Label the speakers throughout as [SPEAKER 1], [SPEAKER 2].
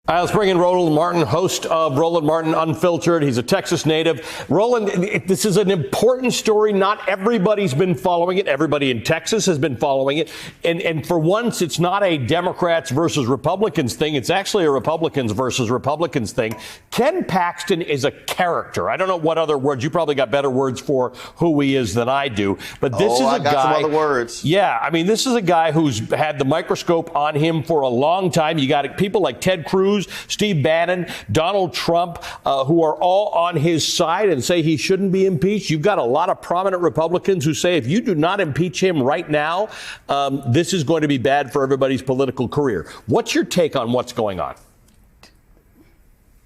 [SPEAKER 1] All right, let's bring in Roland Martin, host of Roland Martin Unfiltered. He's a Texas native. Roland, this is an important story. Not everybody's been following it. Everybody in Texas has been following it. And for once, it's not a Democrats versus Republicans thing. It's actually a Republicans versus Republicans thing. Ken Paxton is a character. I don't know what other words. You probably got better words for who he is than I do. But this is a guy.
[SPEAKER 2] Some other words.
[SPEAKER 1] Yeah, I mean, this is a guy who's had the microscope on him for a long time. You got people like Ted Cruz, Steve Bannon, Donald Trump, who are all on his side and say he shouldn't be impeached. You've got a lot of prominent Republicans who say if you do not impeach him right now, this is going to be bad for everybody's political career. What's your take on what's going on?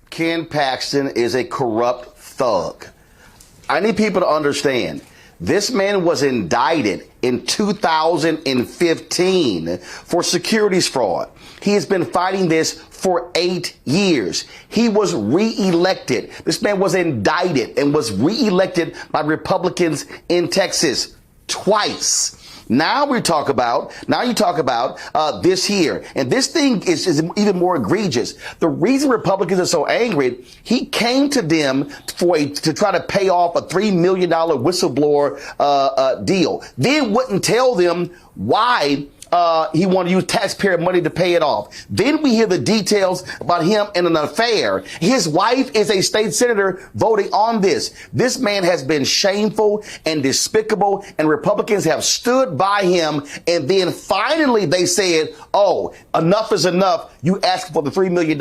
[SPEAKER 2] Ken Paxton is a corrupt thug. I need people to understand. This man was indicted in 2015 for securities fraud. He has been fighting this for 8 years. He was reelected. This man was indicted and was reelected by Republicans in Texas twice. Now you talk about this here. And this thing is even more egregious. The reason Republicans are so angry, he came to them to try to pay off a $3 million whistleblower deal. Then wouldn't tell them why he wanted to use taxpayer money to pay it off. Then we hear the details about him in an affair. His wife is a state senator voting on this. This man has been shameful and despicable, and Republicans have stood by him. And then finally they said, oh, enough is enough. You asked for the $3 million.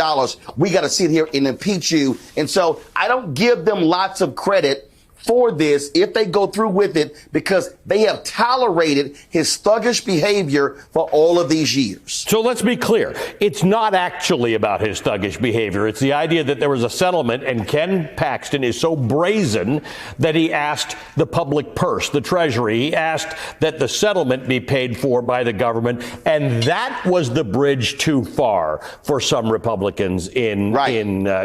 [SPEAKER 2] We got to sit here and impeach you. And so I don't give them lots of credit for this if they go through with it, because they have tolerated his thuggish behavior for all of these years.
[SPEAKER 1] So let's be clear. It's not actually about his thuggish behavior. It's the idea that there was a settlement, and Ken Paxton is so brazen that he asked the public purse, the Treasury. He asked that the settlement be paid for by the government. And that was the bridge too far for some Republicans in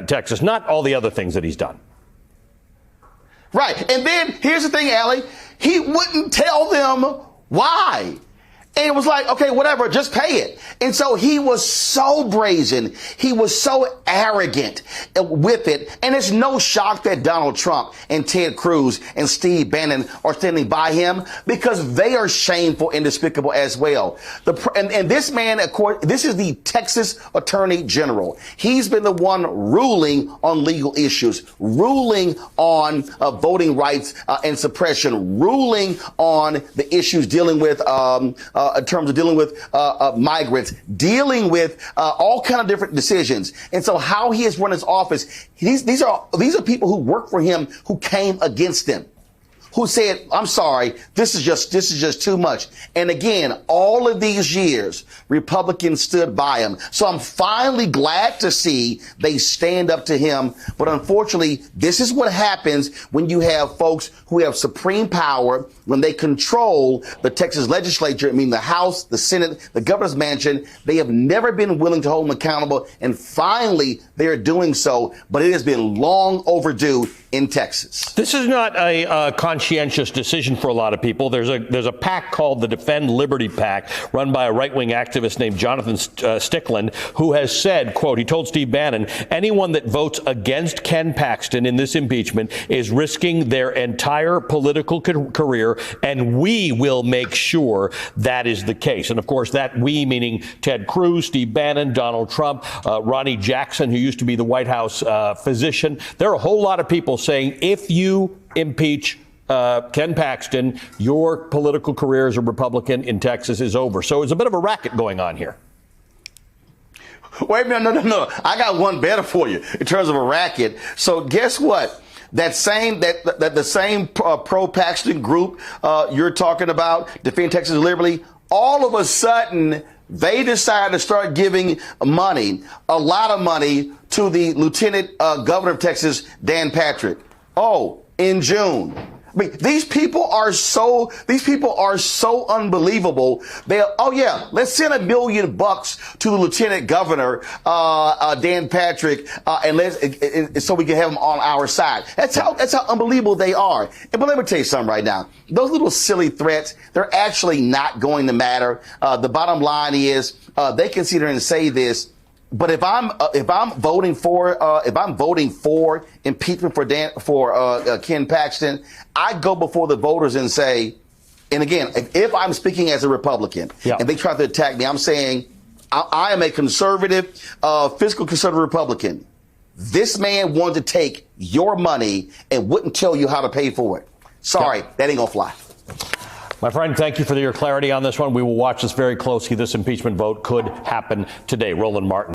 [SPEAKER 1] Texas, not all the other things that he's done.
[SPEAKER 2] Right. And then here's the thing, Ali. He wouldn't tell them why. And it was like, okay, whatever, just pay it. And so he was so brazen. He was so arrogant with it. And it's no shock that Donald Trump and Ted Cruz and Steve Bannon are standing by him, because they are shameful and despicable as well. And this man, of course, this is the Texas Attorney General. He's been the one ruling on legal issues, ruling on voting rights and suppression, ruling on the issues dealing with in terms of dealing with migrants, dealing with all kind of different decisions. And so how he has run his office, these are people who work for him, who came against him, who said, I'm sorry, this is just too much. And again, all of these years, Republicans stood by him. So I'm finally glad to see they stand up to him. But unfortunately, this is what happens when you have folks who have supreme power, when they control the Texas legislature, I mean, the House, the Senate, the governor's mansion. They have never been willing to hold him accountable. And finally, they are doing so. But it has been long overdue in Texas.
[SPEAKER 1] This is not a conscientious decision for a lot of people. There's a PAC called the Defend Liberty PAC, run by a right-wing activist named Jonathan Stickland, who has said, quote, he told Steve Bannon, anyone that votes against Ken Paxton in this impeachment is risking their entire political career, and we will make sure that is the case. And of course, that we meaning Ted Cruz, Steve Bannon, Donald Trump, Ronnie Jackson, who used to be the White House physician. There are a whole lot of people saying if you impeach Ken Paxton, your political career as a Republican in Texas is over. So it's a bit of a racket going on here.
[SPEAKER 2] Wait a minute, no. I got one better for you in terms of a racket. So guess what? The same pro-Paxton group you're talking about, Defend Texas Liberty, all of a sudden they decided to start giving money, a lot of money, to the Lieutenant Governor of Texas, Dan Patrick. Oh, in June. I mean, these people are so unbelievable. Oh yeah, let's send $1 million to the Lieutenant Governor, Dan Patrick, and so we can have him on our side. That's how unbelievable they are. But let me tell you something right now. Those little silly threats, they're actually not going to matter. The bottom line is, they can sit there and say this. But if I'm voting for impeachment for Ken Paxton, I go before the voters and say, and again, if I'm speaking as a Republican and they try to attack me, I'm saying I am a conservative, fiscal conservative Republican. This man wanted to take your money and wouldn't tell you how to pay for it. Sorry, that ain't gonna fly.
[SPEAKER 1] My friend, thank you for your clarity on this one. We will watch this very closely. This impeachment vote could happen today. Roland Martin.